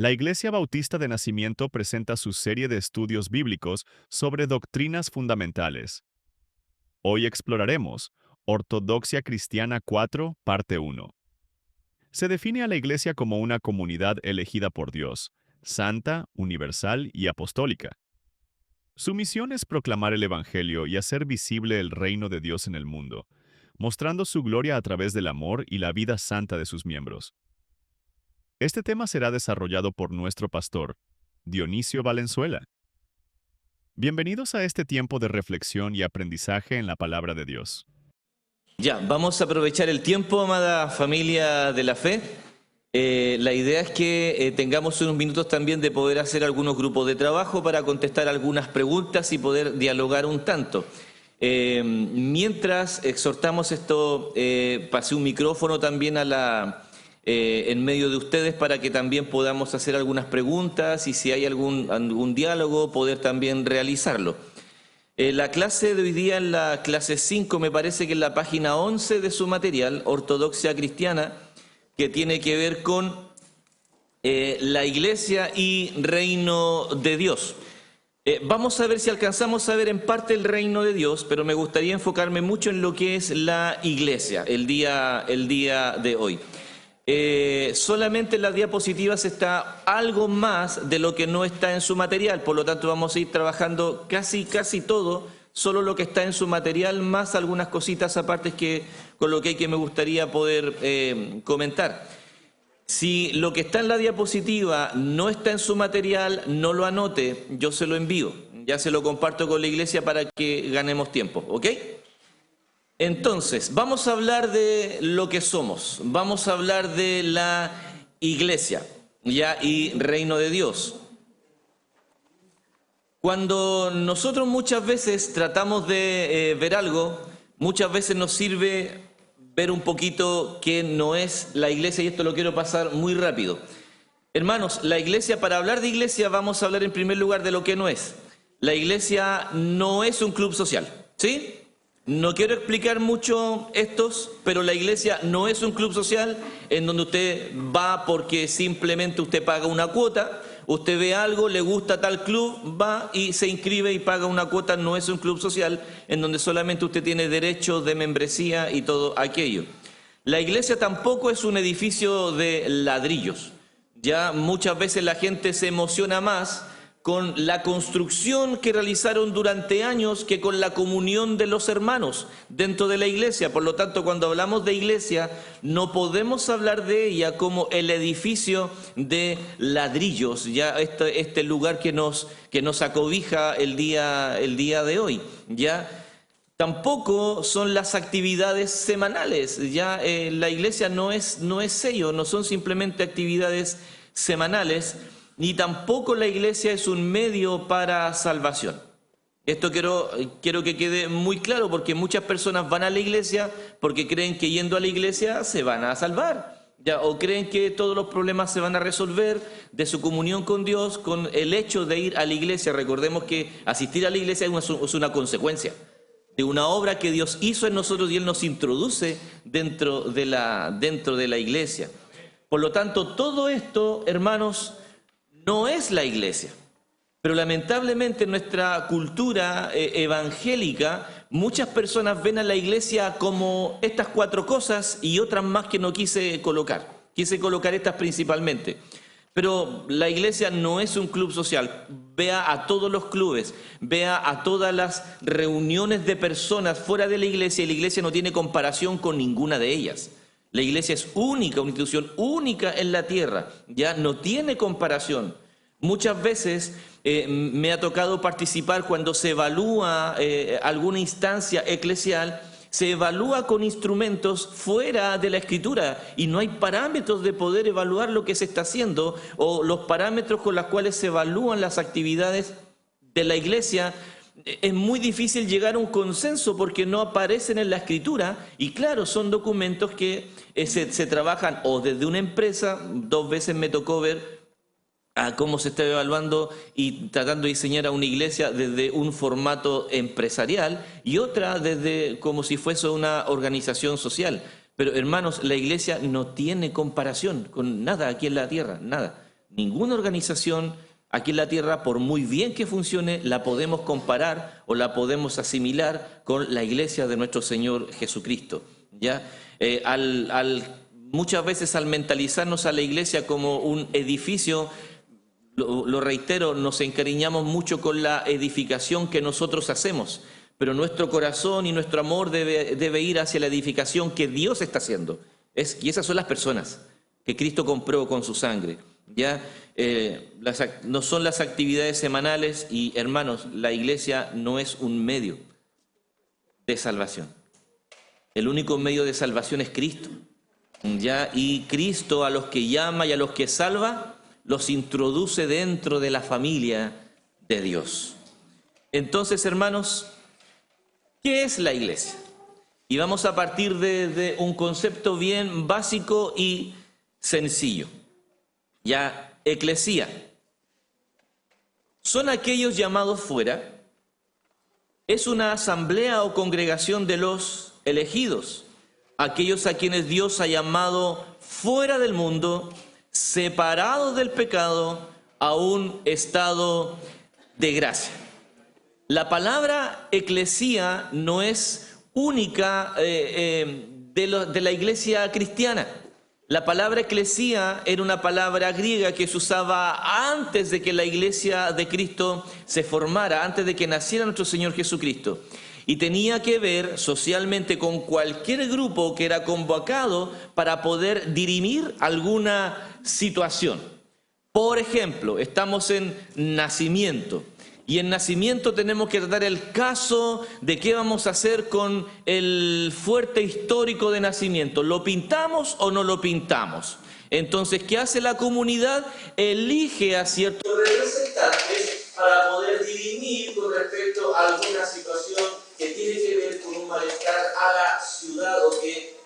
La Iglesia Bautista de Nacimiento presenta su serie de estudios bíblicos sobre doctrinas fundamentales. Hoy exploraremos Ortodoxia Cristiana 4, parte 1. Se define a la Iglesia como una comunidad elegida por Dios, santa, universal y apostólica. Su misión es proclamar el Evangelio y hacer visible el reino de Dios en el mundo, mostrando su gloria a través del amor y la vida santa de sus miembros. Este tema será desarrollado por nuestro pastor, Dionisio Valenzuela. Bienvenidos a este tiempo de reflexión y aprendizaje en la palabra de Dios. Ya, vamos a aprovechar el tiempo, amada familia de la fe. La idea es que tengamos unos minutos también de poder hacer algunos grupos de trabajo para contestar algunas preguntas y poder dialogar un tanto. Mientras exhortamos esto, pasé un micrófono también en medio de ustedes para que también podamos hacer algunas preguntas y si hay algún diálogo, poder también realizarlo. La clase de hoy día, en la clase 5, me parece que en la página 11 de su material, Ortodoxia Cristiana, que tiene que ver con la Iglesia y Reino de Dios. Vamos a ver si alcanzamos a ver en parte el Reino de Dios, pero me gustaría enfocarme mucho en lo que es la Iglesia el día de hoy. Solamente en las diapositivas está algo más de lo que no está en su material, por lo tanto vamos a ir trabajando casi todo, solo lo que está en su material, más algunas cositas aparte que coloqué que me gustaría poder comentar. Si lo que está en la diapositiva no está en su material, no lo anote, yo se lo envío, ya se lo comparto con la iglesia para que ganemos tiempo, ¿ok? Entonces, vamos a hablar de lo que somos, vamos a hablar de la Iglesia y Reino de Dios. Cuando nosotros muchas veces tratamos de ver algo, muchas veces nos sirve ver un poquito qué no es la Iglesia, y esto lo quiero pasar muy rápido. Hermanos, la Iglesia, para hablar de Iglesia vamos a hablar en primer lugar de lo que no es. La Iglesia no es un club social, ¿sí? No quiero explicar mucho pero la iglesia no es un club social en donde usted va porque simplemente usted paga una cuota, usted ve algo, le gusta tal club, va y se inscribe y paga una cuota. No es un club social en donde solamente usted tiene derechos de membresía y todo aquello. La iglesia tampoco es un edificio de ladrillos. Ya muchas veces la gente se emociona más con la construcción que realizaron durante años que con la comunión de los hermanos dentro de la iglesia. Por lo tanto, cuando hablamos de iglesia, no podemos hablar de ella como el edificio de ladrillos, ya este lugar que nos acobija el día de hoy, ya. Tampoco son las actividades semanales, ya la iglesia no es ello, no son simplemente actividades semanales, ni tampoco la iglesia es un medio para salvación. Esto quiero que quede muy claro, porque muchas personas van a la iglesia porque creen que yendo a la iglesia se van a salvar, ¿ya? O creen que todos los problemas se van a resolver de su comunión con Dios con el hecho de ir a la iglesia. Recordemos que asistir a la iglesia es una consecuencia de una obra que Dios hizo en nosotros y Él nos introduce dentro de la iglesia. Por lo tanto, todo esto, hermanos, no es la iglesia, pero lamentablemente en nuestra cultura evangélica muchas personas ven a la iglesia como estas 4 cosas y otras más que no quise colocar estas principalmente. Pero la iglesia no es un club social. Vea a todos los clubes, vea a todas las reuniones de personas fuera de la iglesia, y la iglesia no tiene comparación con ninguna de ellas. La iglesia es única, una institución única en la tierra, ya no tiene comparación. Muchas veces me ha tocado participar cuando se evalúa alguna instancia eclesial, se evalúa con instrumentos fuera de la Escritura y no hay parámetros de poder evaluar lo que se está haciendo, o los parámetros con los cuales se evalúan las actividades de la iglesia. Es muy difícil llegar a un consenso porque no aparecen en la Escritura, y claro, son documentos que se trabajan o desde una empresa. 2 veces me tocó ver a cómo se está evaluando y tratando de diseñar a una iglesia desde un formato empresarial, y otra desde como si fuese una organización social. Pero hermanos, la iglesia no tiene comparación con nada aquí en la tierra, nada. Ninguna organización aquí en la tierra, por muy bien que funcione, la podemos comparar o la podemos asimilar con la iglesia de nuestro Señor Jesucristo. ¿Ya? Muchas veces al mentalizarnos a la iglesia como un edificio, lo reitero, nos encariñamos mucho con la edificación que nosotros hacemos, pero nuestro corazón y nuestro amor debe ir hacia la edificación que Dios está haciendo. Y esas son las personas que Cristo compró con su sangre. ¿Ya? No son las actividades semanales y, hermanos, la iglesia no es un medio de salvación. El único medio de salvación es Cristo. ¿Ya? Y Cristo a los que llama y a los que salva, los introduce dentro de la familia de Dios. Entonces, hermanos, ¿qué es la iglesia? Y vamos a partir de un concepto bien básico y sencillo. Ya, eclesía. Son aquellos llamados fuera. Es una asamblea o congregación de los elegidos, aquellos a quienes Dios ha llamado fuera del mundo, separados del pecado, a un estado de gracia. La palabra eclesía no es única de la iglesia cristiana. La palabra eclesía era una palabra griega que se usaba antes de que la iglesia de Cristo se formara, antes de que naciera nuestro Señor Jesucristo. Y tenía que ver socialmente con cualquier grupo que era convocado para poder dirimir alguna situación. Por ejemplo, estamos en nacimiento. Y en nacimiento tenemos que dar el caso de qué vamos a hacer con el fuerte histórico de nacimiento. ¿Lo pintamos o no lo pintamos? Entonces, ¿qué hace la comunidad? Elige a ciertos representantes para poder dirimir con respecto a alguna situación que tiene que ver con un malestar a la ciudad o que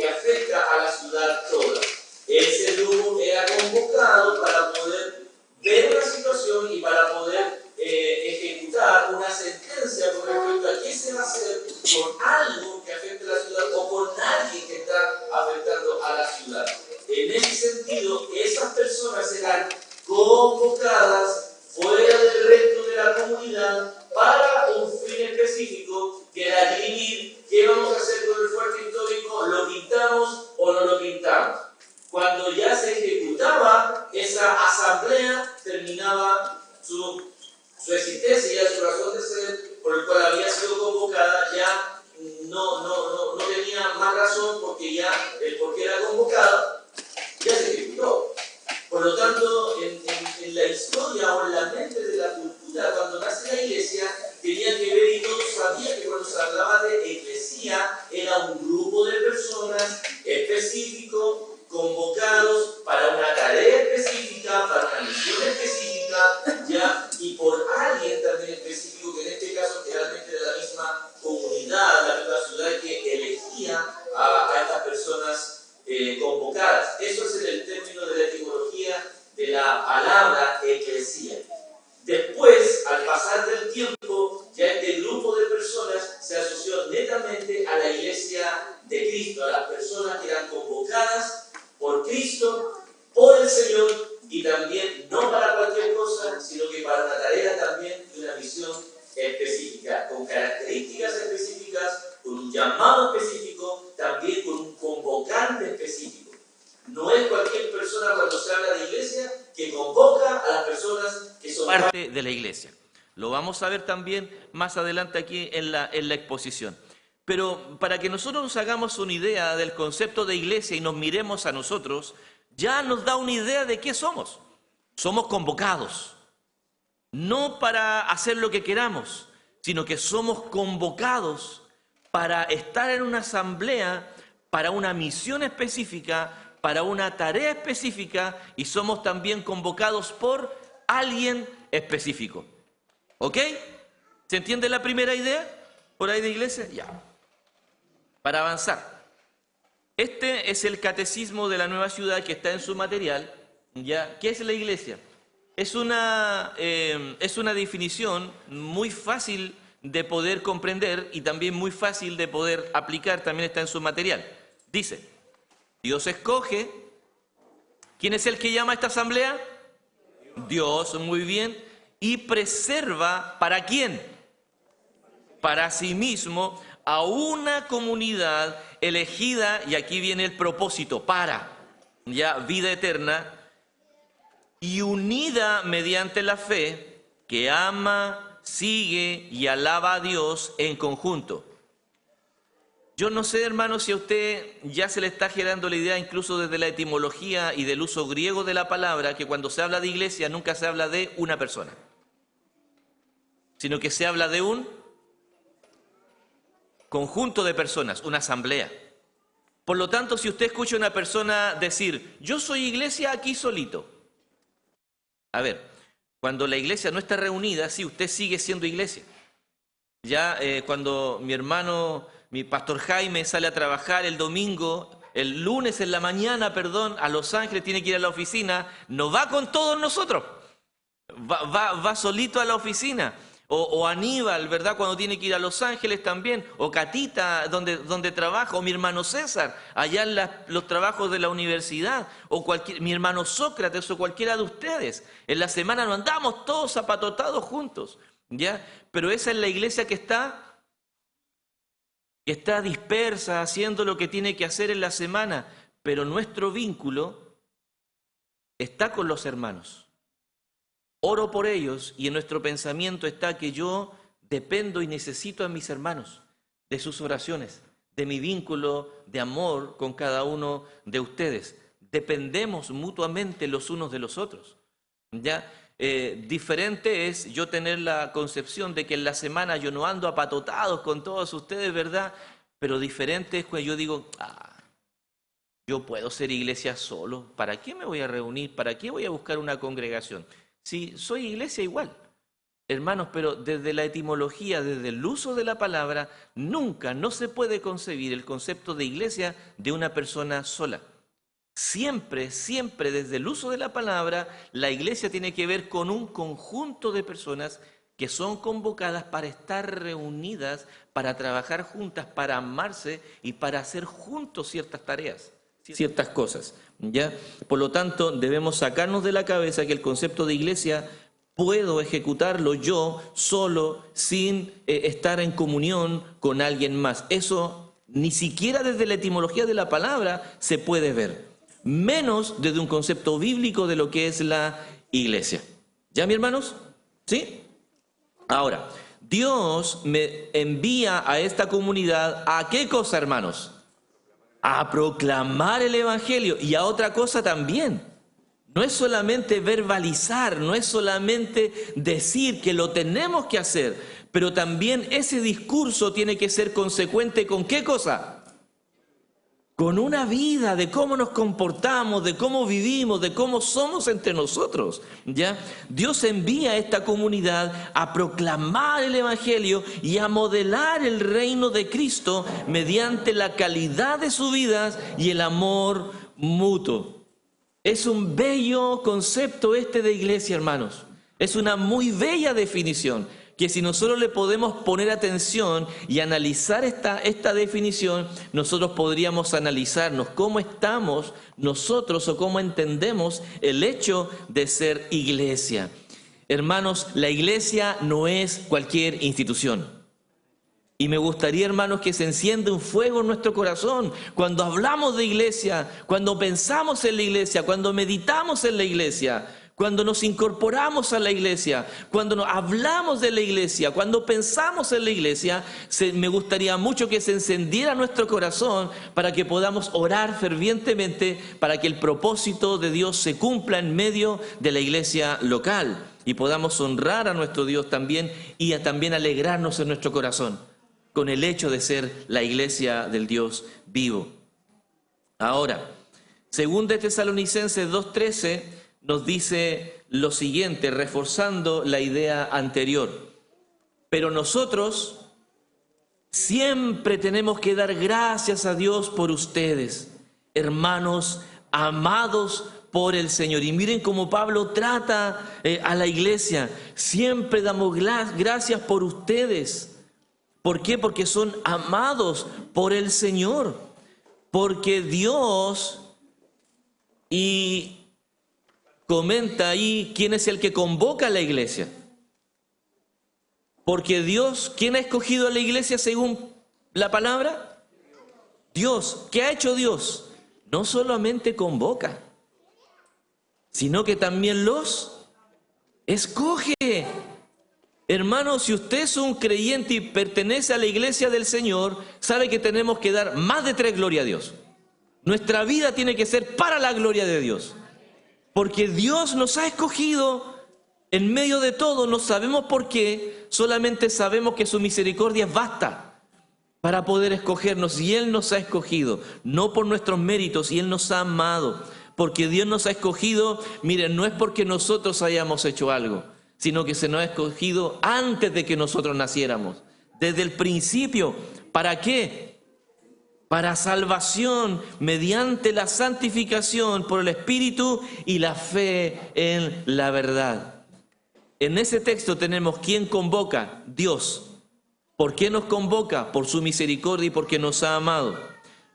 afecta a la ciudad toda. Ese grupo era convocado para poder ver una situación y para poder ejecutar una sentencia con respecto a qué se va a hacer con algo que afecte a la ciudad o con alguien que está afectando a la ciudad. En ese sentido, esas personas eran convocadas fuera del resto de la comunidad para un fin específico, que era dirimir qué vamos a hacer con el fuerte histórico, lo pintamos o no lo pintamos. Cuando ya se ejecutaba, esa asamblea terminaba su existencia y su razón de ser, por el cual había sido convocada, ya no tenía más razón, porque ya el por qué era convocada ya se ejecutó. Por lo tanto, en la historia o en la mente de la cultura, cuando nace la iglesia, tenía que ver, y todos sabían que cuando se hablaba de iglesia, era un grupo de personas específico, convocados para una tarea específica, para una misión específica, ya, y por alguien también específico, que en este caso generalmente de la misma comunidad, la misma ciudad, que elegía a estas personas convocadas. Eso es el término de la etimología de la palabra eclesía. Después, al pasar del tiempo, ya este grupo de personas se asoció netamente a la iglesia de Cristo, a las personas que eran convocadas por Cristo, por el Señor, y también no para cualquier cosa, sino que para una tarea también y una misión específica, con características específicas, con un llamado específico, también con un convocante específico. No es cualquier persona, cuando se habla de iglesia, que convoca a las personas que son parte de la iglesia. Lo vamos a ver también más adelante aquí en la exposición. Pero para que nosotros nos hagamos una idea del concepto de iglesia y nos miremos a nosotros, ya nos da una idea de qué somos. Somos convocados, no para hacer lo que queramos, sino que somos convocados para estar en una asamblea, para una misión específica, para una tarea específica, y somos también convocados por alguien específico. ¿Ok? ¿Se entiende la primera idea por ahí de iglesia? Ya. Para avanzar. Este es el catecismo de la Nueva Ciudad que está en su material. ¿Ya? ¿Qué es la iglesia? Es una definición muy fácil de poder comprender y también muy fácil de poder aplicar, también está en su material. Dice, Dios escoge. ¿Quién es el que llama a esta asamblea? Dios, muy bien, y preserva, ¿para quién? Para sí mismo, a una comunidad elegida, y aquí viene el propósito, para, ya, vida eterna, y unida mediante la fe, que ama, sigue y alaba a Dios en conjunto. Yo no sé, hermano, si a usted ya se le está generando la idea, incluso desde la etimología y del uso griego de la palabra, que cuando se habla de iglesia nunca se habla de una persona, sino que se habla de un conjunto de personas, una asamblea. Por lo tanto, si usted escucha a una persona decir, yo soy iglesia aquí solito. A ver, cuando la iglesia no está reunida, sí, usted sigue siendo iglesia. Ya cuando mi pastor Jaime sale a trabajar el lunes en la mañana, a Los Ángeles, tiene que ir a la oficina, no va con todos nosotros, va solito a la oficina. O Aníbal, ¿verdad? Cuando tiene que ir a Los Ángeles también, o Catita, donde trabaja, o mi hermano César, allá en los trabajos de la universidad, o mi hermano Sócrates, o cualquiera de ustedes. En la semana nos andamos todos zapatotados juntos, ¿ya? Pero esa es la iglesia que está dispersa, haciendo lo que tiene que hacer en la semana, pero nuestro vínculo está con los hermanos. Oro por ellos y en nuestro pensamiento está que yo dependo y necesito a mis hermanos, de sus oraciones, de mi vínculo de amor con cada uno de ustedes. Dependemos mutuamente los unos de los otros. ¿Ya? Diferente es yo tener la concepción de que en la semana yo no ando apatotados con todos ustedes, ¿verdad? Pero diferente es cuando yo digo, yo puedo ser iglesia solo. ¿Para qué me voy a reunir? ¿Para qué voy a buscar una congregación? Si soy iglesia igual, hermanos, pero desde la etimología, desde el uso de la palabra, no se puede concebir el concepto de iglesia de una persona sola. Siempre desde el uso de la palabra, la iglesia tiene que ver con un conjunto de personas que son convocadas para estar reunidas, para trabajar juntas, para amarse y para hacer juntos ciertas tareas, ciertas cosas. ¿Ya? Por lo tanto, debemos sacarnos de la cabeza que el concepto de iglesia puedo ejecutarlo yo solo sin estar en comunión con alguien más. Eso ni siquiera desde la etimología de la palabra se puede ver, menos desde un concepto bíblico de lo que es la iglesia. ¿Ya, mis hermanos? ¿Sí? Ahora, Dios me envía a esta comunidad ¿a qué cosa, hermanos? A proclamar el Evangelio y a otra cosa también. No es solamente verbalizar, no es solamente decir que lo tenemos que hacer, pero también ese discurso tiene que ser consecuente ¿con qué cosa? Con una vida de cómo nos comportamos, de cómo vivimos, de cómo somos entre nosotros. ¿Ya? Dios envía a esta comunidad a proclamar el Evangelio y a modelar el reino de Cristo mediante la calidad de sus vidas y el amor mutuo. Es un bello concepto de iglesia, hermanos. Es una muy bella definición, que si nosotros le podemos poner atención y analizar esta definición, nosotros podríamos analizarnos cómo estamos nosotros o cómo entendemos el hecho de ser iglesia. Hermanos, la iglesia no es cualquier institución. Y me gustaría, hermanos, que se encienda un fuego en nuestro corazón cuando hablamos de iglesia, cuando pensamos en la iglesia, cuando meditamos en la iglesia, cuando nos incorporamos a la iglesia, cuando nos hablamos de la iglesia, cuando pensamos en la iglesia, me gustaría mucho que se encendiera nuestro corazón para que podamos orar fervientemente para que el propósito de Dios se cumpla en medio de la iglesia local y podamos honrar a nuestro Dios también y también alegrarnos en nuestro corazón con el hecho de ser la iglesia del Dios vivo. Ahora, según de Tesalonicenses 2:13, nos dice lo siguiente, reforzando la idea anterior. Pero nosotros siempre tenemos que dar gracias a Dios por ustedes, hermanos amados por el Señor. Y miren cómo Pablo trata a la iglesia. Siempre damos gracias por ustedes. ¿Por qué? Porque son amados por el Señor. Porque Dios y comenta ahí quién es el que convoca a la iglesia. Porque Dios, ¿quién ha escogido a la iglesia según la palabra? Dios. ¿Qué ha hecho Dios? No solamente convoca, sino que también los escoge. Hermano, si usted es un creyente y pertenece a la iglesia del Señor, sabe que tenemos que dar más de 3 glorias a Dios. Nuestra vida tiene que ser para la gloria de Dios. Porque Dios nos ha escogido en medio de todo. No sabemos por qué, solamente sabemos que su misericordia basta para poder escogernos. Y Él nos ha escogido, no por nuestros méritos, y Él nos ha amado. Porque Dios nos ha escogido, miren, no es porque nosotros hayamos hecho algo, sino que se nos ha escogido antes de que nosotros naciéramos. Desde el principio. ¿Para qué? Para salvación, mediante la santificación por el Espíritu y la fe en la verdad. En ese texto tenemos quién convoca, Dios. ¿Por qué nos convoca? Por su misericordia y porque nos ha amado.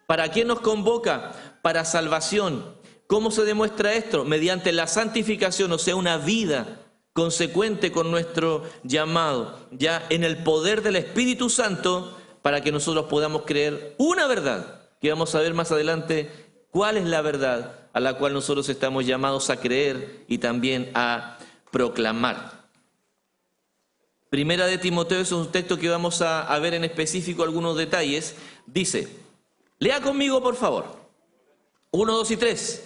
¿Para qué nos convoca? Para salvación. ¿Cómo se demuestra esto? Mediante la santificación, o sea, una vida consecuente con nuestro llamado, ya en el poder del Espíritu Santo, para que nosotros podamos creer una verdad, que vamos a ver más adelante cuál es la verdad a la cual nosotros estamos llamados a creer y también a proclamar. Primera de Timoteo es un texto que vamos a ver en específico algunos detalles. Dice, lea conmigo por favor, 1, 2 y 3.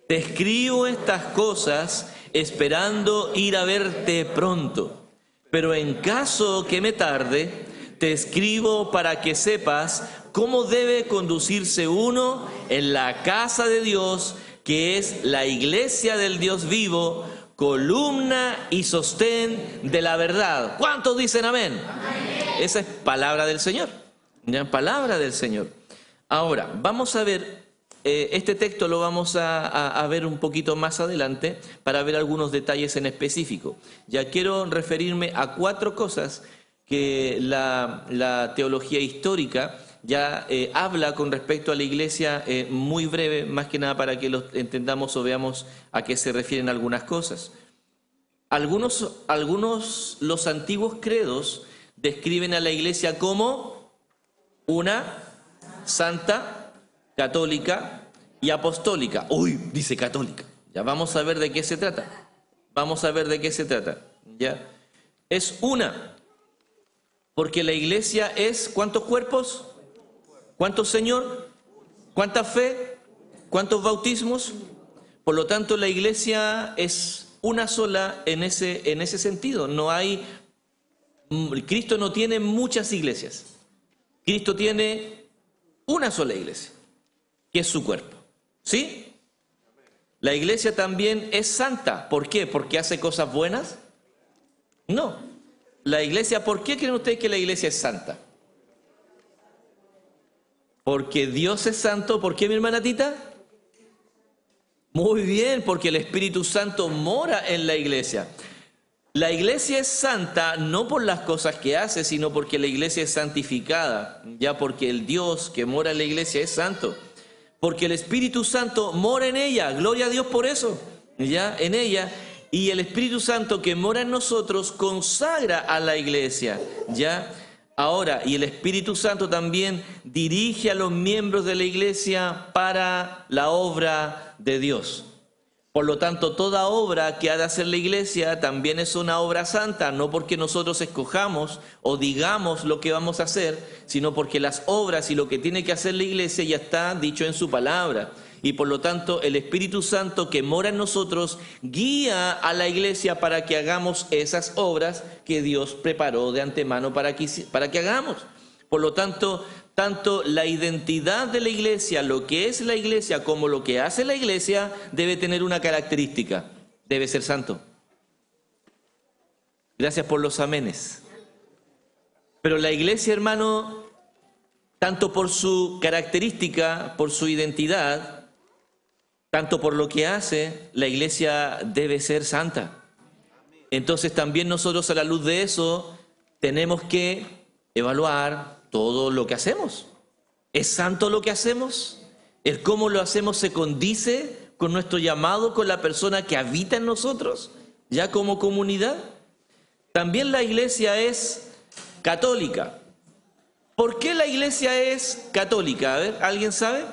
Te escribo estas cosas esperando ir a verte pronto, pero en caso que me tarde, te escribo para que sepas cómo debe conducirse uno en la casa de Dios, que es la iglesia del Dios vivo, columna y sostén de la verdad. ¿Cuántos dicen amén? Amén. Esa es palabra del Señor. ¿Ya? Palabra del Señor. Ahora, vamos a ver, este texto lo vamos a ver un poquito más adelante para ver algunos detalles en específico. Ya quiero referirme a 4 cosas que la teología histórica ya habla con respecto a la iglesia, muy breve, más que nada para que lo entendamos o veamos a qué se refieren algunas cosas. Los antiguos credos describen a la iglesia como una santa, católica y apostólica. Uy, dice católica. Ya vamos a ver de qué se trata. Vamos a ver de qué se trata. ¿Ya? Es una. Porque la iglesia es, ¿cuántos cuerpos? ¿Cuántos Señor? ¿Cuánta fe? ¿Cuántos bautismos? Por lo tanto, la iglesia es una sola en ese sentido. No hay, Cristo no tiene muchas iglesias. Cristo tiene una sola iglesia, que es su cuerpo. ¿Sí? La iglesia también es santa. ¿Por qué? ¿Porque hace cosas buenas? No. La iglesia, ¿por qué creen ustedes que la iglesia es santa? Porque Dios es santo. ¿Por qué, mi hermana Tita? Muy bien, porque el Espíritu Santo mora en la iglesia. La iglesia es santa no por las cosas que hace, sino porque la iglesia es santificada. Ya porque el Dios que mora en la iglesia es santo. Porque el Espíritu Santo mora en ella. Gloria a Dios por eso. Ya, en ella. Y el Espíritu Santo que mora en nosotros consagra a la iglesia, ¿ya? Ahora, y el Espíritu Santo también dirige a los miembros de la iglesia para la obra de Dios. Por lo tanto, toda obra que ha de hacer la iglesia también es una obra santa, no porque nosotros escojamos o digamos lo que vamos a hacer, sino porque las obras y lo que tiene que hacer la iglesia ya está dicho en su palabra. Y por lo tanto el Espíritu Santo que mora en nosotros guía a la iglesia para que hagamos esas obras que Dios preparó de antemano para que hagamos. Por lo tanto, tanto la identidad de la iglesia, lo que es la iglesia, como lo que hace la iglesia, debe tener una característica: debe ser santo. Gracias por los amenes. Pero la iglesia, hermano, tanto por su característica, por su identidad, tanto por lo que hace, la iglesia debe ser santa. Entonces también nosotros, a la luz de eso, tenemos que evaluar todo lo que hacemos. ¿Es santo lo que hacemos? ¿El cómo lo hacemos se condice con nuestro llamado, con la persona que habita en nosotros, ya como comunidad? También la iglesia es católica. ¿Por qué la iglesia es católica? A ver, ¿alguien sabe?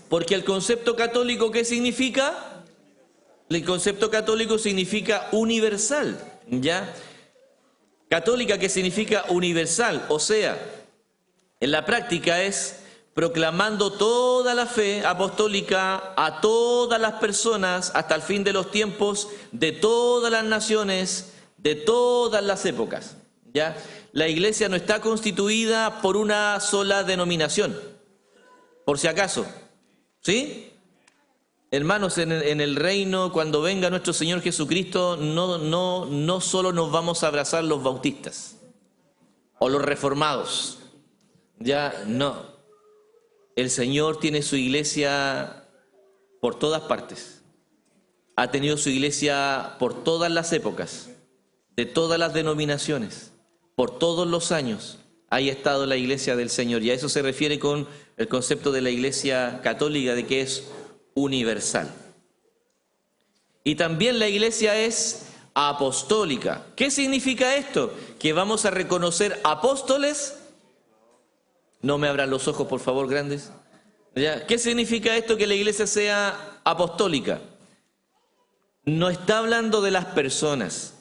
Porque el concepto católico, ¿qué significa? El concepto católico significa universal, ¿ya? Católica, que significa universal, o sea, en la práctica es proclamando toda la fe apostólica a todas las personas hasta el fin de los tiempos, de todas las naciones, de todas las épocas, ¿ya? La iglesia no está constituida por una sola denominación, por si acaso, ¿sí? Hermanos, en el reino, cuando venga nuestro Señor Jesucristo, no solo nos vamos a abrazar los bautistas o los reformados, ya no. El Señor tiene su iglesia por todas partes. Ha tenido su iglesia por todas las épocas, de todas las denominaciones, por todos los años. Ahí ha estado la iglesia del Señor, y a eso se refiere con el concepto de la iglesia católica, de que es universal. Y también la iglesia es apostólica. ¿Qué significa esto? Que vamos a reconocer apóstoles. No me abran los ojos, por favor, grandes. ¿Ya? ¿Qué significa esto, que la iglesia sea apostólica? No está hablando de las personas,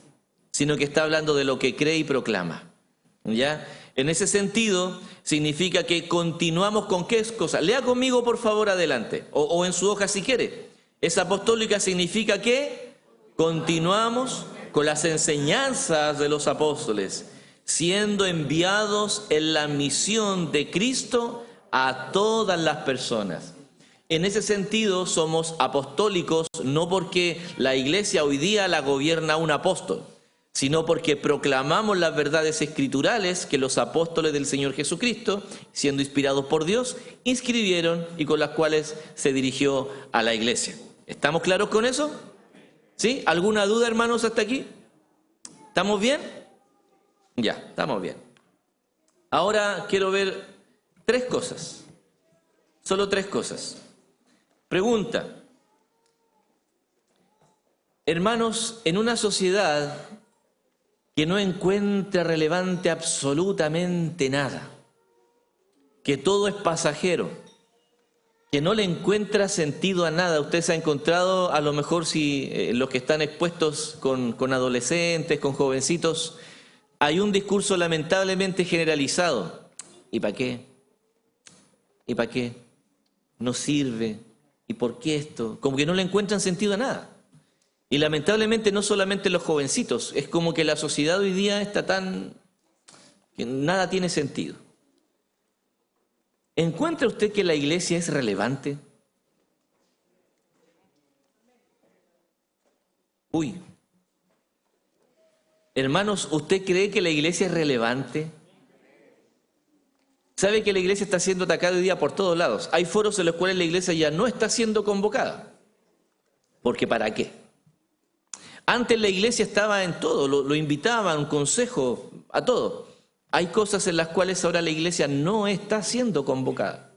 sino que está hablando de lo que cree y proclama, ¿ya? En ese sentido, significa que continuamos con qué cosa. Lea conmigo, por favor, adelante, o en su hoja si quiere. Esa apostólica significa que continuamos con las enseñanzas de los apóstoles, siendo enviados en la misión de Cristo a todas las personas. En ese sentido, somos apostólicos no porque la iglesia hoy día la gobierna un apóstol, sino porque proclamamos las verdades escriturales que los apóstoles del Señor Jesucristo, siendo inspirados por Dios, inscribieron y con las cuales se dirigió a la iglesia. ¿Estamos claros con eso? ¿Sí? ¿Alguna duda, hermanos, hasta aquí? ¿Estamos bien? Ya, estamos bien. Ahora quiero ver tres cosas. Solo tres cosas. Pregunta. Hermanos, en una sociedad que no encuentra relevante absolutamente nada, que todo es pasajero, que no le encuentra sentido a nada. Usted se ha encontrado, a lo mejor si los que están expuestos con adolescentes, con jovencitos, hay un discurso lamentablemente generalizado. ¿Y para qué? ¿Y para qué? No sirve. ¿Y por qué esto? Como que no le encuentran sentido a nada. Y lamentablemente no solamente los jovencitos, es como que la sociedad hoy día está tan... que nada tiene sentido. ¿Encuentra usted que la iglesia es relevante? Uy. Hermanos, ¿usted cree que la iglesia es relevante? ¿Sabe que la iglesia está siendo atacada hoy día por todos lados? Hay foros en los cuales la iglesia ya no está siendo convocada. ¿Porque para qué? Antes la iglesia estaba en todo, lo invitaban, un consejo, a todo. Hay cosas en las cuales ahora la iglesia no está siendo convocada.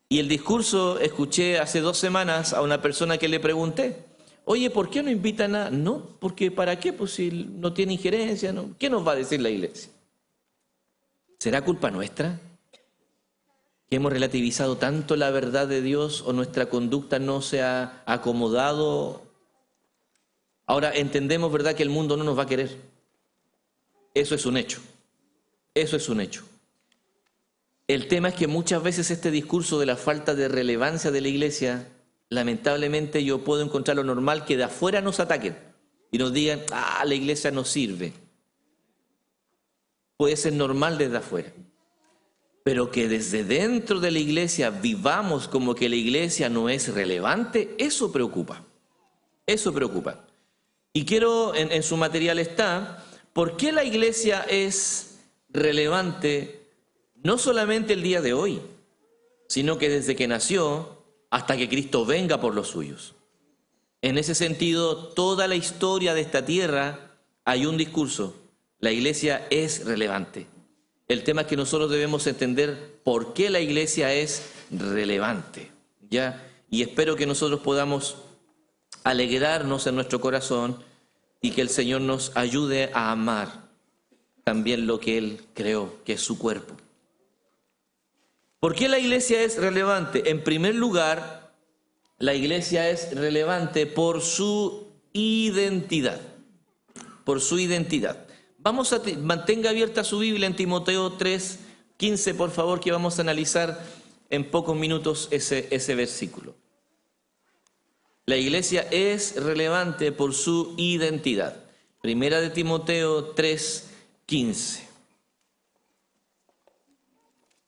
Y el discurso, escuché hace 2 semanas a una persona que le pregunté, oye, ¿por qué no invitan a...? No, porque ¿para qué? Pues si no tiene injerencia, ¿no? ¿Qué nos va a decir la iglesia? ¿Será culpa nuestra? ¿Que hemos relativizado tanto la verdad de Dios o nuestra conducta no se ha acomodado? Ahora entendemos, ¿verdad?, que el mundo no nos va a querer. Eso es un hecho. Eso es un hecho. El tema es que muchas veces este discurso de la falta de relevancia de la iglesia, lamentablemente yo puedo encontrar lo normal que de afuera nos ataquen y nos digan, la iglesia no sirve. Puede ser normal desde afuera. Pero que desde dentro de la iglesia vivamos como que la iglesia no es relevante, eso preocupa. Eso preocupa. Y quiero, en su material está, ¿por qué la iglesia es relevante no solamente el día de hoy, sino que desde que nació hasta que Cristo venga por los suyos? En ese sentido, toda la historia de esta tierra hay un discurso: la iglesia es relevante. El tema es que nosotros debemos entender por qué la iglesia es relevante, ¿ya? Y espero que nosotros podamos alegrarnos en nuestro corazón y que el Señor nos ayude a amar también lo que Él creó, que es su cuerpo. ¿Por qué la iglesia es relevante? En primer lugar, la iglesia es relevante por su identidad. Por su identidad. Mantenga abierta su Biblia en Timoteo 3:15, por favor, que vamos a analizar en pocos minutos ese versículo. La iglesia es relevante por su identidad. Primera de Timoteo 3:15.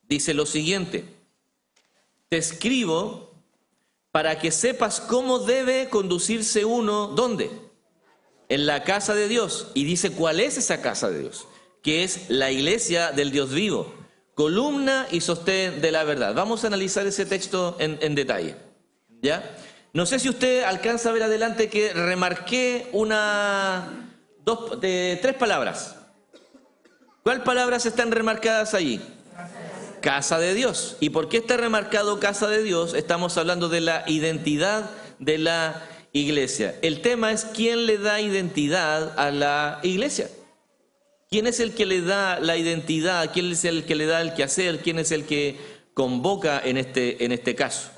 Dice lo siguiente: te escribo para que sepas cómo debe conducirse uno, ¿dónde? En la casa de Dios. Y dice cuál es esa casa de Dios, que es la iglesia del Dios vivo, columna y sostén de la verdad. Vamos a analizar ese texto en detalle, ¿ya? No sé si usted alcanza a ver adelante que remarqué tres palabras. ¿Cuáles palabras están remarcadas allí? Casa de Dios. ¿Y por qué está remarcado casa de Dios? Estamos hablando de la identidad de la iglesia. El tema es quién le da identidad a la iglesia. ¿Quién es el que le da la identidad? ¿Quién es el que le da el quehacer? ¿Quién es el que convoca en este caso?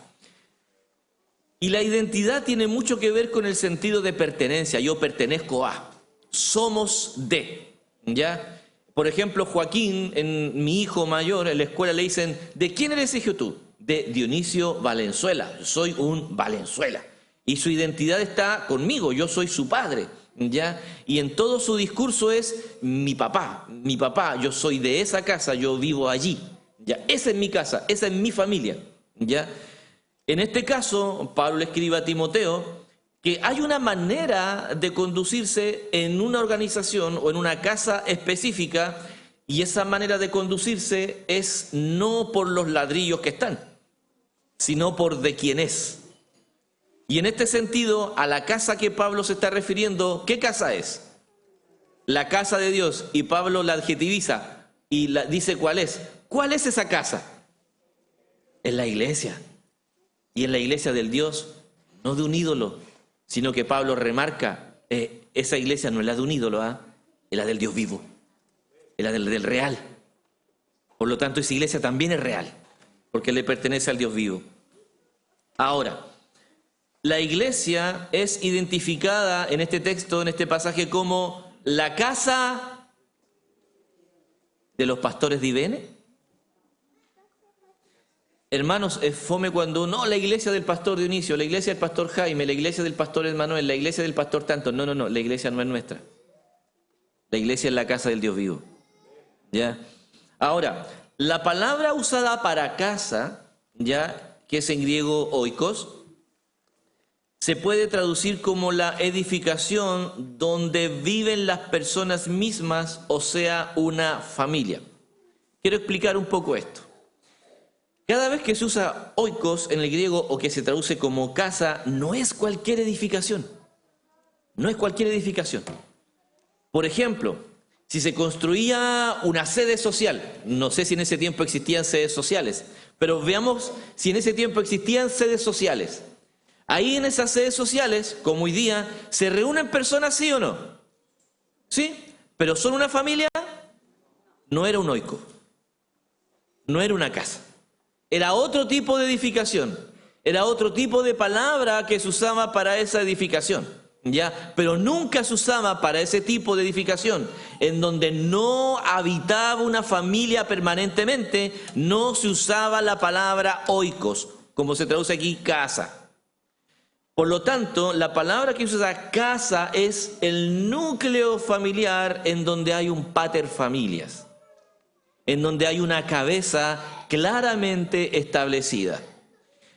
Y la identidad tiene mucho que ver con el sentido de pertenencia. Yo pertenezco a, somos de, ¿ya? Por ejemplo, Joaquín, mi hijo mayor, en la escuela le dicen, ¿de quién eres hijo tú? De Dionisio Valenzuela. Yo soy un Valenzuela. Y su identidad está conmigo, yo soy su padre, ¿ya? Y en todo su discurso es mi papá, yo soy de esa casa, yo vivo allí, ¿ya? Esa es mi casa, esa es mi familia, ¿ya? En este caso, Pablo le escribe a Timoteo que hay una manera de conducirse en una organización o en una casa específica, y esa manera de conducirse es no por los ladrillos que están, sino por de quién es. Y en este sentido, a la casa que Pablo se está refiriendo, ¿qué casa es? La casa de Dios. Y Pablo la adjetiviza y dice cuál es. ¿Cuál es esa casa? Es la iglesia. Y en la iglesia del Dios, no de un ídolo, sino que Pablo remarca, esa iglesia no es la de un ídolo, es la del Dios vivo, es la del real. Por lo tanto, esa iglesia también es real, porque le pertenece al Dios vivo. Ahora, la iglesia es identificada en este texto, en este pasaje, como la casa de los pastores de Ibene. Hermanos, es fome cuando no, la iglesia del pastor Dionisio, la iglesia del pastor Jaime, la iglesia del pastor Emmanuel, la iglesia del pastor tanto. No, la iglesia no es nuestra. La iglesia es la casa del Dios vivo. ¿Ya? Ahora, la palabra usada para casa, ya, que es en griego oikos, se puede traducir como la edificación donde viven las personas mismas, o sea, una familia. Quiero explicar un poco esto. Cada vez que se usa oikos en el griego, o que se traduce como casa, no es cualquier edificación. No es cualquier edificación. Por ejemplo, si se construía una sede social, no sé si en ese tiempo existían sedes sociales, pero veamos si en ese tiempo existían sedes sociales. Ahí en esas sedes sociales, como hoy día, ¿se reúnen personas, sí o no? ¿Sí? ¿Pero son una familia? No era un oiko. No era una casa. Era otro tipo de edificación. Era otro tipo de palabra que se usaba para esa edificación, ¿ya? Pero nunca se usaba para ese tipo de edificación, en donde no habitaba una familia permanentemente, no se usaba la palabra oikos, como se traduce aquí, casa. Por lo tanto, la palabra que usa casa es el núcleo familiar en donde hay un pater familias, en donde hay una cabeza claramente establecida.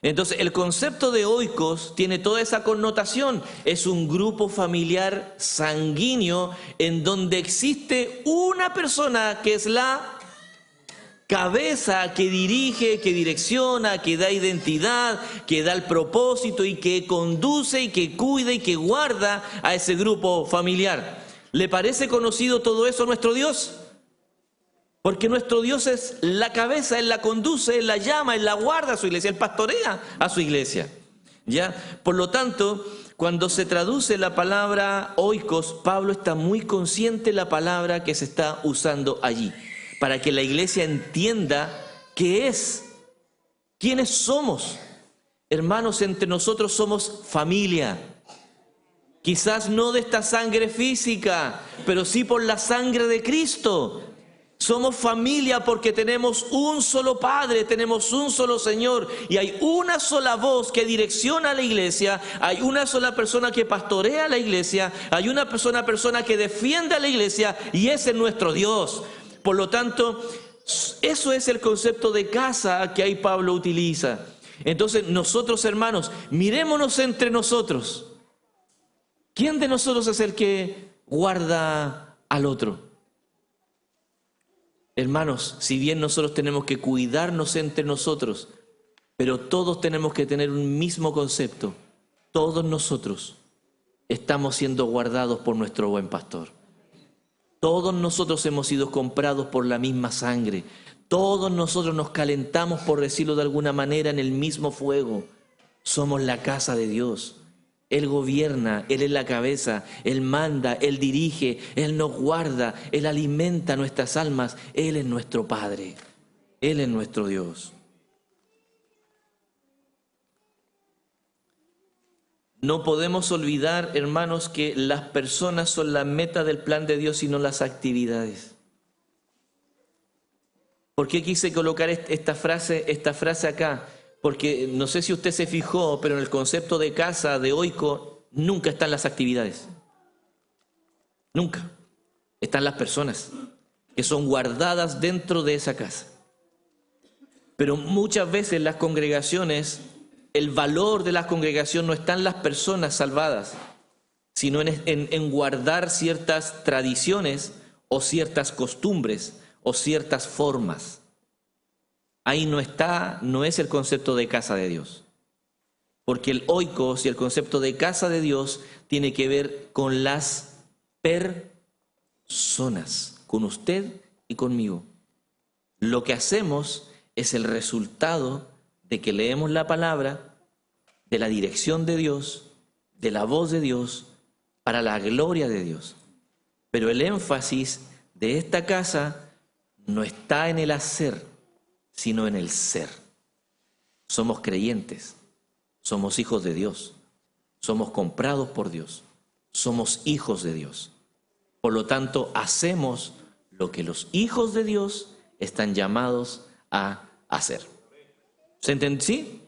Entonces, el concepto de oikos tiene toda esa connotación. Es un grupo familiar sanguíneo en donde existe una persona que es la cabeza, que dirige, que direcciona, que da identidad, que da el propósito y que conduce y que cuida y que guarda a ese grupo familiar. ¿Le parece conocido todo eso a nuestro Dios? Porque nuestro Dios es la cabeza, Él la conduce, Él la llama, Él la guarda a su iglesia, Él pastorea a su iglesia. ¿Ya? Por lo tanto, cuando se traduce la palabra oikos, Pablo está muy consciente de la palabra que se está usando allí, para que la iglesia entienda qué es, quiénes somos. Hermanos, entre nosotros somos familia. Quizás no de esta sangre física, pero sí por la sangre de Cristo. Somos familia porque tenemos un solo Padre, tenemos un solo Señor y hay una sola voz que direcciona a la iglesia, hay una sola persona que pastorea a la iglesia, hay una persona que defiende a la iglesia y ese es nuestro Dios. Por lo tanto, eso es el concepto de casa que ahí Pablo utiliza. Entonces nosotros, hermanos, mirémonos entre nosotros. ¿Quién de nosotros es el que guarda al otro? Hermanos, si bien nosotros tenemos que cuidarnos entre nosotros, pero todos tenemos que tener un mismo concepto. Todos nosotros estamos siendo guardados por nuestro buen pastor. Todos nosotros hemos sido comprados por la misma sangre. Todos nosotros nos calentamos, por decirlo de alguna manera, en el mismo fuego. Somos la casa de Dios. Él gobierna, Él es la cabeza, Él manda, Él dirige, Él nos guarda, Él alimenta nuestras almas, Él es nuestro Padre, Él es nuestro Dios. No podemos olvidar, hermanos, que las personas son la meta del plan de Dios y no las actividades. ¿Por qué quise colocar esta frase acá? Porque no sé si usted se fijó, pero en el concepto de casa, de oiko, nunca están las actividades. Nunca. Están las personas que son guardadas dentro de esa casa. Pero muchas veces las congregaciones, el valor de la congregación no está en las personas salvadas, sino en guardar ciertas tradiciones o ciertas costumbres o ciertas formas. Ahí no es el concepto de casa de Dios. Porque el oikos y el concepto de casa de Dios tiene que ver con las personas, con usted y conmigo. Lo que hacemos es el resultado de que leemos la palabra, de la dirección de Dios, de la voz de Dios, para la gloria de Dios. Pero el énfasis de esta casa no está en el hacer, sino en el ser. Somos creyentes, somos hijos de Dios, somos comprados por Dios, somos hijos de Dios. Por lo tanto, hacemos lo que los hijos de Dios están llamados a hacer. ¿Se entiende? ¿Sí?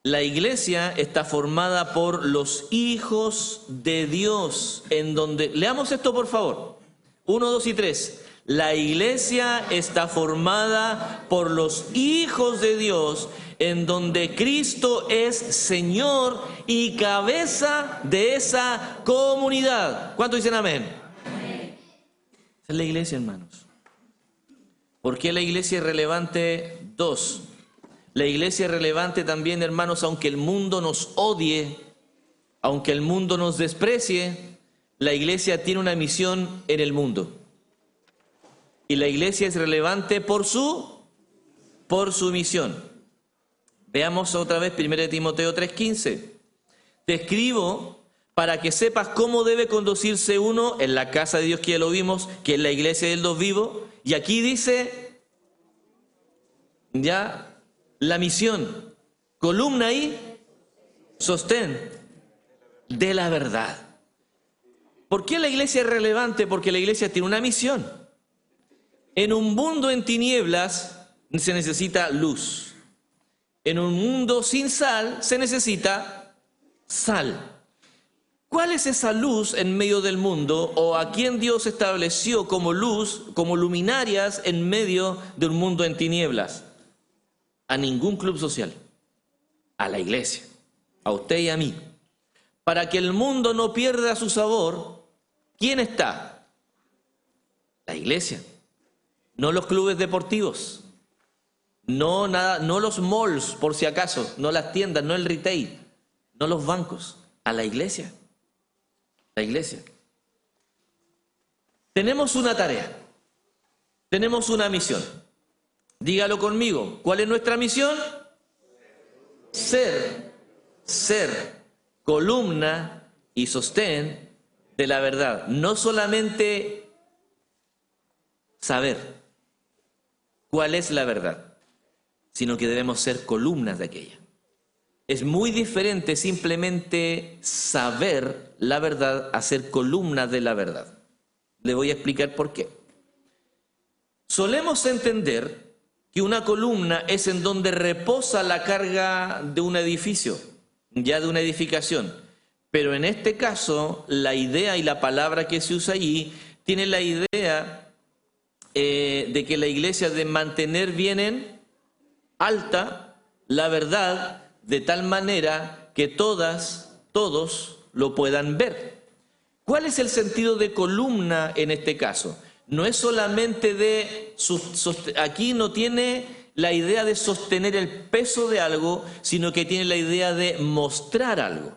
La iglesia está formada por los hijos de Dios, en donde... Leamos esto, por favor. 1, 2 y 3. La iglesia está formada por los hijos de Dios, en donde Cristo es Señor y cabeza de esa comunidad. ¿Cuántos dicen amén? Amén. Esa es la iglesia, hermanos. ¿Por qué la iglesia es relevante? 2. La iglesia es relevante también, hermanos, aunque el mundo nos odie, aunque el mundo nos desprecie, la iglesia tiene una misión en el mundo. Y la iglesia es relevante por su misión. Veamos otra vez 1 Timoteo 3:15. Te escribo para que sepas cómo debe conducirse uno en la casa de Dios, que ya lo vimos, que es la iglesia del Dios vivo. Y aquí dice ya la misión, columna y sostén de la verdad. ¿Por qué la iglesia es relevante? Porque la iglesia tiene una misión. En un mundo en tinieblas se necesita luz. En un mundo sin sal se necesita sal. ¿Cuál es esa luz en medio del mundo, o a quién Dios estableció como luz, como luminarias en medio de un mundo en tinieblas? A ningún club social, a la iglesia, a usted y a mí. Para que el mundo no pierda su sabor, ¿quién está? La iglesia. No los clubes deportivos, no los malls, por si acaso, no las tiendas, no el retail, no los bancos, a la iglesia. La iglesia. Tenemos una tarea, tenemos una misión. Dígalo conmigo, ¿cuál es nuestra misión? Ser columna y sostén de la verdad. No solamente saber cuál es la verdad, sino que debemos ser columnas de aquella. Es muy diferente simplemente saber la verdad a ser columnas de la verdad. Le voy a explicar por qué. Solemos entender que una columna es en donde reposa la carga de un edificio, ya de una edificación. Pero en este caso, la idea y la palabra que se usa allí tiene la idea de que la iglesia de mantener bien en alta la verdad de tal manera que todos lo puedan ver. ¿Cuál es el sentido de columna en este caso? No es solamente aquí no tiene la idea de sostener el peso de algo, sino que tiene la idea de mostrar algo.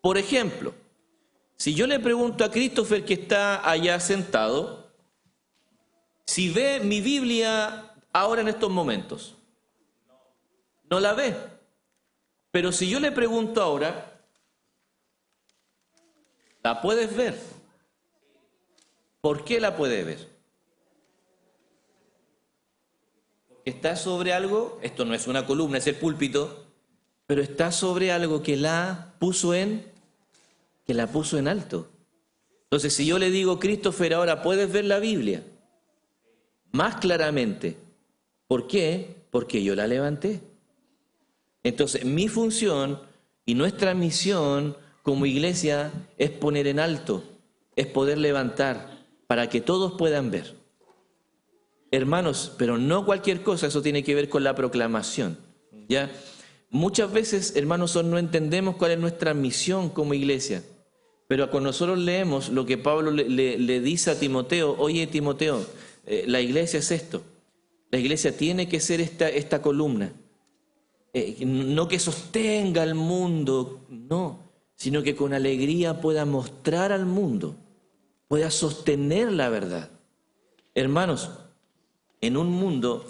Por ejemplo, si yo le pregunto a Christopher, que está allá sentado, si ve mi Biblia ahora en estos momentos, no la ve. Pero si yo le pregunto ahora, ¿la puedes ver? ¿Por qué la puede ver? Porque está sobre algo, esto no es una columna, es el púlpito, pero está sobre algo que la puso en alto. Entonces, si yo le digo, Christopher, ahora puedes ver la Biblia más claramente. ¿Por qué? Porque yo la levanté. Entonces, mi función y nuestra misión como iglesia es poner en alto, es poder levantar para que todos puedan ver. Hermanos, pero no cualquier cosa, eso tiene que ver con la proclamación, ¿ya? Muchas veces, hermanos, no entendemos cuál es nuestra misión como iglesia, pero cuando nosotros leemos lo que Pablo le dice a Timoteo, oye Timoteo, la iglesia es esto, la iglesia tiene que ser esta columna. No que sostenga al mundo, no, sino que con alegría pueda mostrar al mundo, pueda sostener la verdad. Hermanos, en un mundo,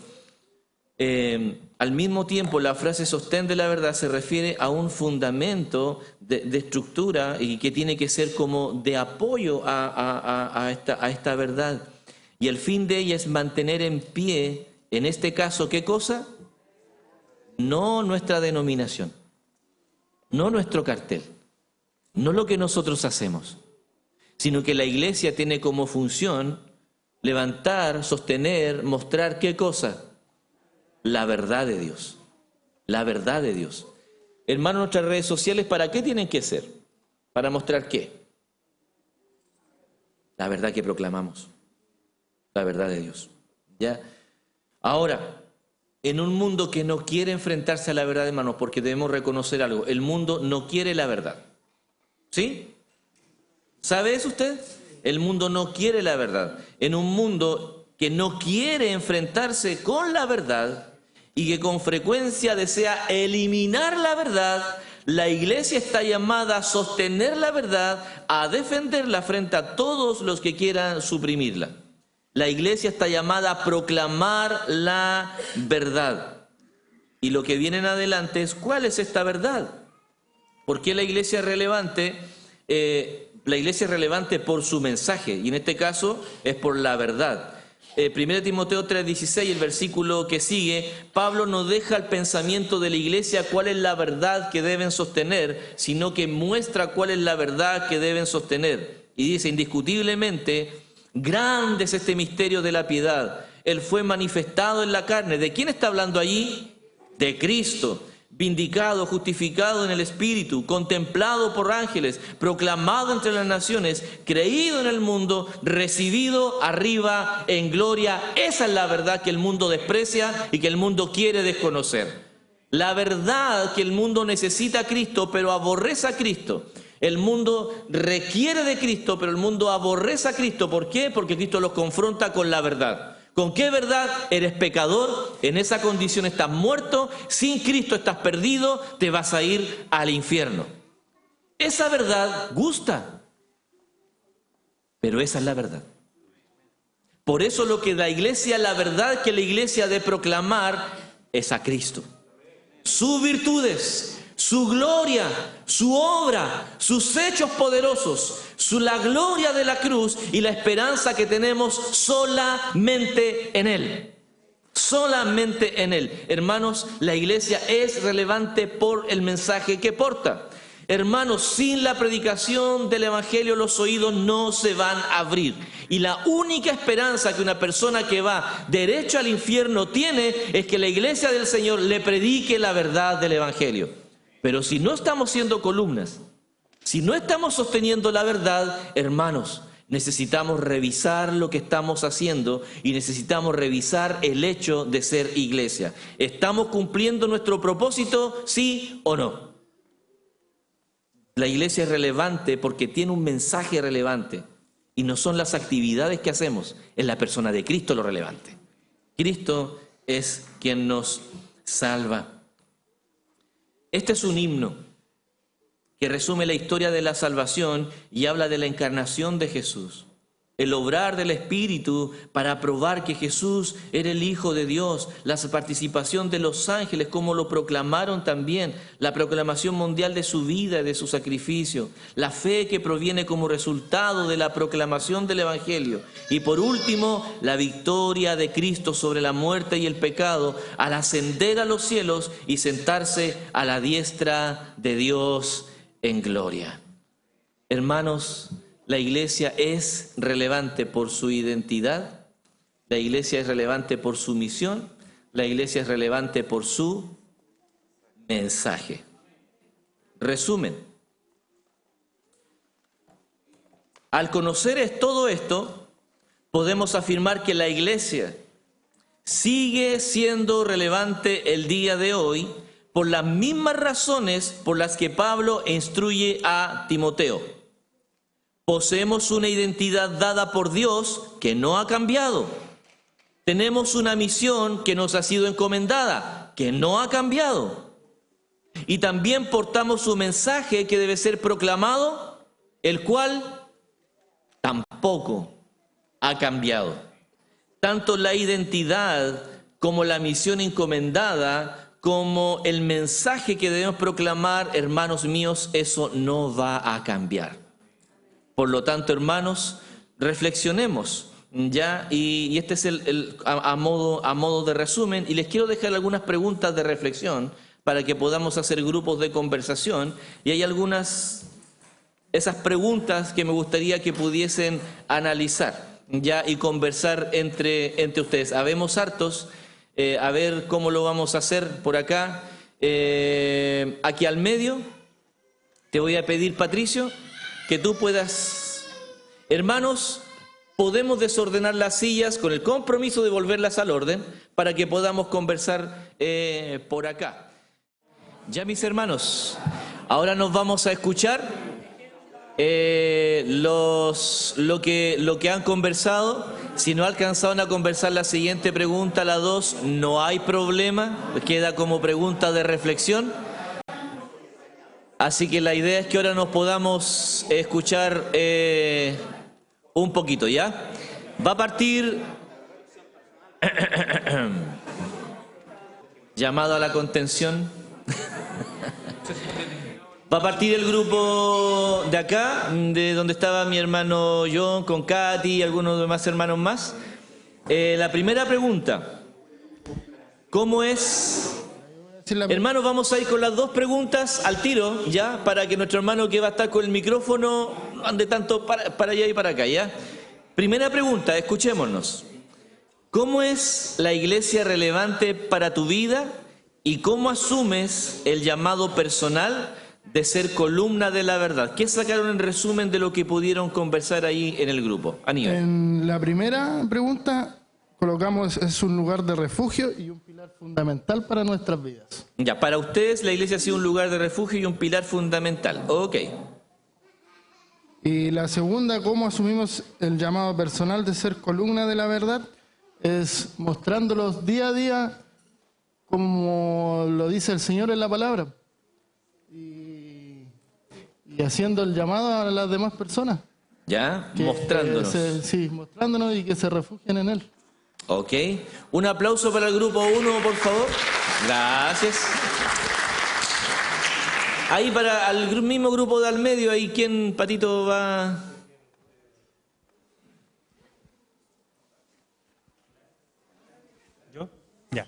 al mismo tiempo la frase sostén de la verdad se refiere a un fundamento de estructura y que tiene que ser como de apoyo a esta verdad. Y el fin de ella es mantener en pie, en este caso, ¿qué cosa? No nuestra denominación, no nuestro cartel, no lo que nosotros hacemos, sino que la iglesia tiene como función levantar, sostener, mostrar ¿qué cosa? La verdad de Dios, la verdad de Dios. Hermanos, nuestras redes sociales, ¿para qué tienen que ser? ¿Para mostrar qué? La verdad que proclamamos, la verdad de Dios. ¿Ya? Ahora, en un mundo que no quiere enfrentarse a la verdad, hermanos, porque debemos reconocer algo, el mundo no quiere la verdad. ¿Sí? ¿Sabe eso usted? El mundo no quiere la verdad. En un mundo que no quiere enfrentarse con la verdad y que con frecuencia desea eliminar la verdad, la iglesia está llamada a sostener la verdad, a defenderla frente a todos los que quieran suprimirla. La iglesia está llamada a proclamar la verdad. Y lo que viene en adelante es, ¿cuál es esta verdad? ¿Por qué la iglesia es relevante? La iglesia es relevante por su mensaje, y en este caso es por la verdad. 1 Timoteo 3:16, el versículo que sigue, Pablo no deja al pensamiento de la iglesia cuál es la verdad que deben sostener, sino que muestra cuál es la verdad que deben sostener. Y dice, indiscutiblemente, grande es este misterio de la piedad. Él fue manifestado en la carne. ¿De quién está hablando allí? De Cristo. Vindicado, justificado en el Espíritu, contemplado por ángeles, proclamado entre las naciones, creído en el mundo, recibido arriba en gloria. Esa es la verdad que el mundo desprecia y que el mundo quiere desconocer. La verdad que el mundo necesita a Cristo, pero aborrece a Cristo. El mundo requiere de Cristo, pero el mundo aborrece a Cristo. ¿Por qué? Porque Cristo los confronta con la verdad. ¿Con qué verdad? Eres pecador, en esa condición estás muerto, sin Cristo estás perdido, te vas a ir al infierno. Esa verdad gusta, pero esa es la verdad. Por eso lo que la iglesia, la verdad que la iglesia ha de proclamar es a Cristo. Sus virtudes, su gloria, su obra, sus hechos poderosos, la gloria de la cruz y la esperanza que tenemos solamente en Él. Solamente en Él. Hermanos, la iglesia es relevante por el mensaje que porta. Hermanos, sin la predicación del Evangelio los oídos no se van a abrir. Y la única esperanza que una persona que va derecho al infierno tiene es que la iglesia del Señor le predique la verdad del Evangelio. Pero si no estamos siendo columnas, si no estamos sosteniendo la verdad, hermanos, necesitamos revisar lo que estamos haciendo y necesitamos revisar el hecho de ser iglesia. ¿Estamos cumpliendo nuestro propósito, sí o no? La iglesia es relevante porque tiene un mensaje relevante y no son las actividades que hacemos, es la persona de Cristo lo relevante. Cristo es quien nos salva. Este es un himno que resume la historia de la salvación y habla de la encarnación de Jesús. El obrar del Espíritu para probar que Jesús era el Hijo de Dios, la participación de los ángeles, como lo proclamaron también, la proclamación mundial de su vida y de su sacrificio, la fe que proviene como resultado de la proclamación del Evangelio, y por último, la victoria de Cristo sobre la muerte y el pecado al ascender a los cielos y sentarse a la diestra de Dios en gloria. Hermanos, la iglesia es relevante por su identidad, la iglesia es relevante por su misión, la iglesia es relevante por su mensaje. Resumen. Al conocer todo esto, podemos afirmar que la iglesia sigue siendo relevante el día de hoy por las mismas razones por las que Pablo instruye a Timoteo. Poseemos una identidad dada por Dios que no ha cambiado. Tenemos una misión que nos ha sido encomendada, que no ha cambiado. Y también portamos un mensaje que debe ser proclamado, el cual tampoco ha cambiado. Tanto la identidad como la misión encomendada, como el mensaje que debemos proclamar, hermanos míos, eso no va a cambiar. Por lo tanto, hermanos, reflexionemos, ¿ya? Y este es a modo de resumen, y les quiero dejar algunas preguntas de reflexión para que podamos hacer grupos de conversación, y hay esas preguntas que me gustaría que pudiesen analizar, ¿ya? Y conversar entre ustedes. Habemos hartos, a ver cómo lo vamos a hacer por acá. Aquí al medio, te voy a pedir, Patricio, que tú puedas, hermanos, podemos desordenar las sillas con el compromiso de volverlas al orden para que podamos conversar por acá. Ya, mis hermanos, ahora nos vamos a escuchar lo que han conversado. Si no alcanzaron a conversar la siguiente pregunta, la 2, no hay problema, queda como pregunta de reflexión. Así que la idea es que ahora nos podamos escuchar un poquito, ¿ya? Va a partir llamado a la contención. Va a partir el grupo de acá, de donde estaba mi hermano John, con Katy y algunos demás hermanos más. La primera pregunta, ¿cómo es? Hermanos, vamos a ir con las dos preguntas al tiro, ¿ya? Para que nuestro hermano que va a estar con el micrófono no ande tanto para allá y para acá, ¿ya? Primera pregunta, escuchémonos. ¿Cómo es la iglesia relevante para tu vida y cómo asumes el llamado personal de ser columna de la verdad? ¿Qué sacaron en resumen de lo que pudieron conversar ahí en el grupo? Aníbal. En la primera pregunta colocamos es un lugar de refugio y un pilar fundamental para nuestras vidas. Ya, para ustedes la iglesia ha sido un lugar de refugio y un pilar fundamental. Ok. Y la segunda, cómo asumimos el llamado personal de ser columna de la verdad, es mostrándolos día a día como lo dice el Señor en la palabra y haciendo el llamado a las demás personas ¿Ya? que, Mostrándonos. sí, mostrándonos y que se refugien en Él. Ok. Un aplauso para el grupo 1, por favor. Gracias. Ahí para el mismo grupo de al medio, ahí quién, Patito, va. ¿Yo? Ya.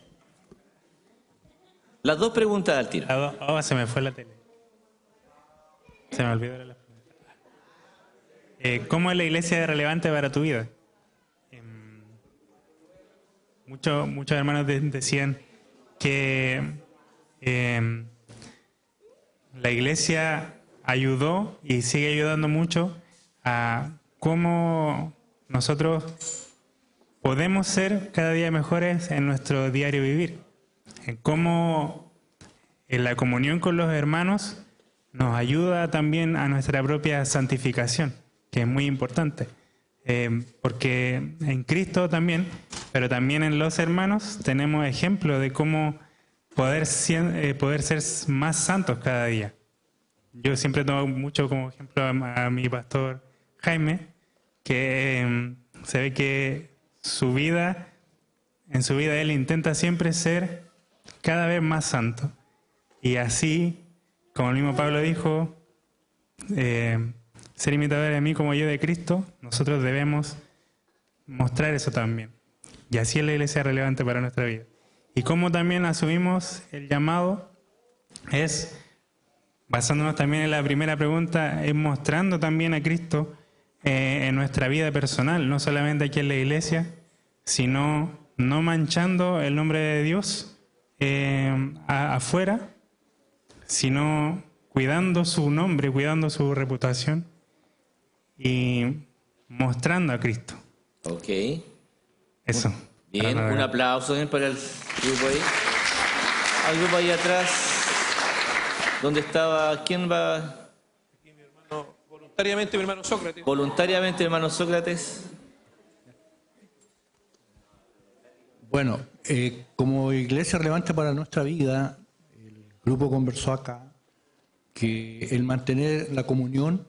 Las dos preguntas al tiro. Oh, se me fue la tele. Se me olvidó la pregunta. ¿Cómo es la iglesia relevante para tu vida? Muchos hermanos decían que la iglesia ayudó y sigue ayudando mucho a cómo nosotros podemos ser cada día mejores en nuestro diario vivir, en cómo en la comunión con los hermanos nos ayuda también a nuestra propia santificación, que es muy importante, porque en Cristo también, pero también en los hermanos tenemos ejemplo de cómo poder ser más santos cada día. Yo siempre tomo mucho como ejemplo a mi pastor Jaime, que se ve que en su vida él intenta siempre ser cada vez más santo. Y así, como el mismo Pablo dijo, ser imitadores de mí como yo de Cristo, nosotros debemos mostrar eso también. Y así es la iglesia relevante para nuestra vida. Y cómo también asumimos el llamado es, basándonos también en la primera pregunta, es mostrando también a Cristo en nuestra vida personal, no solamente aquí en la iglesia, sino no manchando el nombre de Dios afuera, sino cuidando su nombre, cuidando su reputación y mostrando a Cristo. Ok. Eso. Bien, un aplauso para el grupo ahí. Al grupo ahí atrás, ¿dónde estaba? ¿Quién va? Aquí mi hermano, voluntariamente mi hermano Sócrates. Voluntariamente, hermano Sócrates. Bueno, como iglesia relevante para nuestra vida, el grupo conversó acá que el mantener la comunión,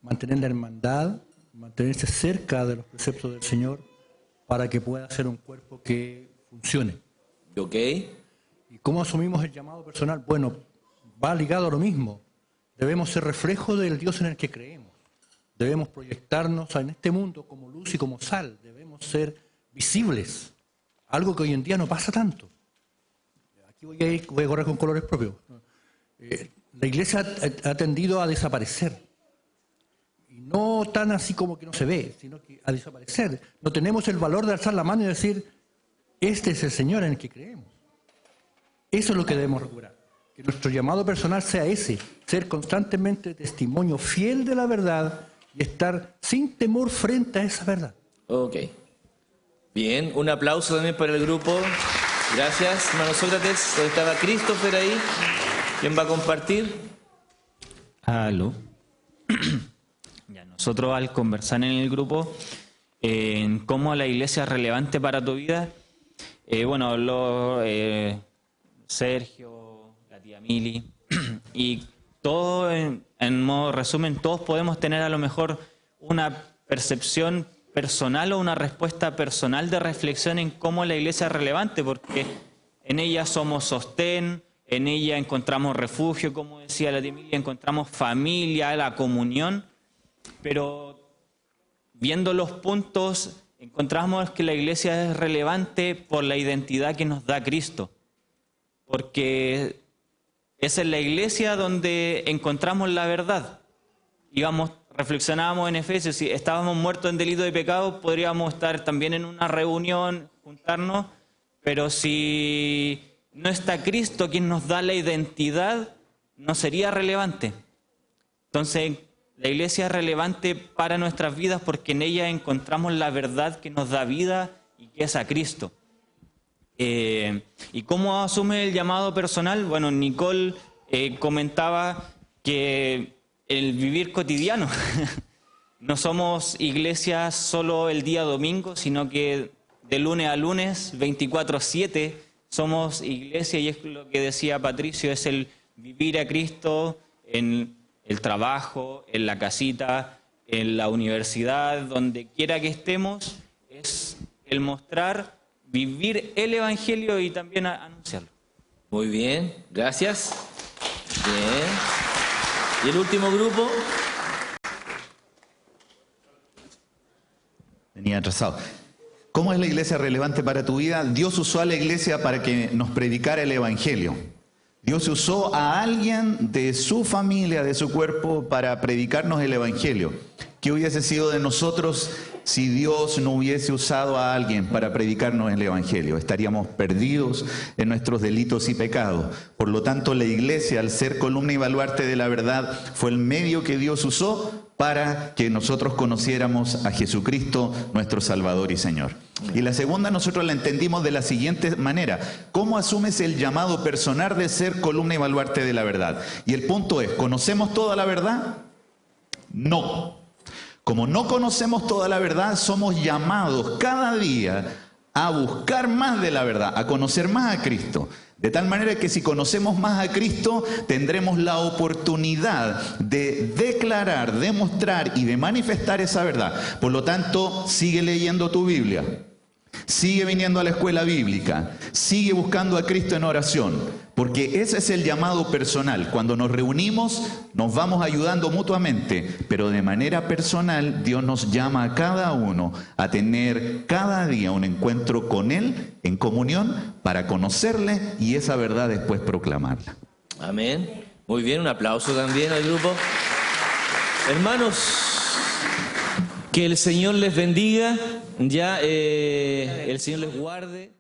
mantener la hermandad, mantenerse cerca de los preceptos del Señor para que pueda ser un cuerpo que funcione. Ok. ¿Y cómo asumimos el llamado personal? Bueno, va ligado a lo mismo. Debemos ser reflejo del Dios en el que creemos. Debemos proyectarnos en este mundo como luz y como sal. Debemos ser visibles. Algo que hoy en día no pasa tanto. Aquí voy a correr con colores propios. La iglesia ha tendido a desaparecer. Y no tan así como que no se ve, sino que a desaparecer. No tenemos el valor de alzar la mano y decir, este es el Señor en el que creemos. Eso es lo que debemos recuperar. Que nuestro llamado personal sea ese, ser constantemente testimonio fiel de la verdad y estar sin temor frente a esa verdad. Ok. Bien, un aplauso también para el grupo. Gracias, hermano Sócrates. ¿Dónde estaba Christopher ahí? ¿Quién va a compartir? Aló. Ya, nosotros al conversar en el grupo en cómo la iglesia es relevante para tu vida, bueno, habló Sergio, la tía Mili, y todo en modo resumen, todos podemos tener a lo mejor una percepción personal o una respuesta personal de reflexión en cómo la iglesia es relevante, porque en ella somos sostén, en ella encontramos refugio, como decía la tía Emilia, encontramos familia, la comunión, pero viendo los puntos encontramos que la iglesia es relevante por la identidad que nos da Cristo, porque es en la iglesia donde encontramos la verdad. Reflexionábamos en Efesios, si estábamos muertos en delito de pecado, podríamos estar también en una reunión, juntarnos, pero si no está Cristo quien nos da la identidad, no sería relevante. Entonces, la iglesia es relevante para nuestras vidas porque en ella encontramos la verdad que nos da vida y que es a Cristo. ¿Y cómo asume el llamado personal? Bueno, Nicole comentaba que el vivir cotidiano. No somos iglesias solo el día domingo, sino que de lunes a lunes, 24/7, somos iglesia, y es lo que decía Patricio, es el vivir a Cristo en el trabajo, en la casita, en la universidad, donde quiera que estemos, es el mostrar, vivir el Evangelio y también anunciarlo. Muy bien, gracias. Bien. ¿Y el último grupo? Venía atrasado. ¿Cómo es la iglesia relevante para tu vida? Dios usó a la iglesia para que nos predicara el Evangelio. Dios usó a alguien de su familia, de su cuerpo, para predicarnos el Evangelio. ¿Qué hubiese sido de nosotros si Dios no hubiese usado a alguien para predicarnos el Evangelio? Estaríamos perdidos en nuestros delitos y pecados. Por lo tanto, la iglesia, al ser columna y baluarte de la verdad, fue el medio que Dios usó para que nosotros conociéramos a Jesucristo, nuestro Salvador y Señor. Y la segunda nosotros la entendimos de la siguiente manera: ¿cómo asumes el llamado personal de ser columna y baluarte de la verdad? Y el punto es, ¿conocemos toda la verdad? No. Como no conocemos toda la verdad, somos llamados cada día a buscar más de la verdad, a conocer más a Cristo. De tal manera que si conocemos más a Cristo, tendremos la oportunidad de declarar, de mostrar y de manifestar esa verdad. Por lo tanto, sigue leyendo tu Biblia, sigue viniendo a la escuela bíblica, sigue buscando a Cristo en oración, porque ese es el llamado personal. Cuando nos reunimos, nos vamos ayudando mutuamente, pero de manera personal, Dios nos llama a cada uno a tener cada día un encuentro con Él en comunión para conocerle y esa verdad después proclamarla. Amén. Muy bien, un aplauso también al grupo. Hermanos, que el Señor les bendiga, el Señor les guarde.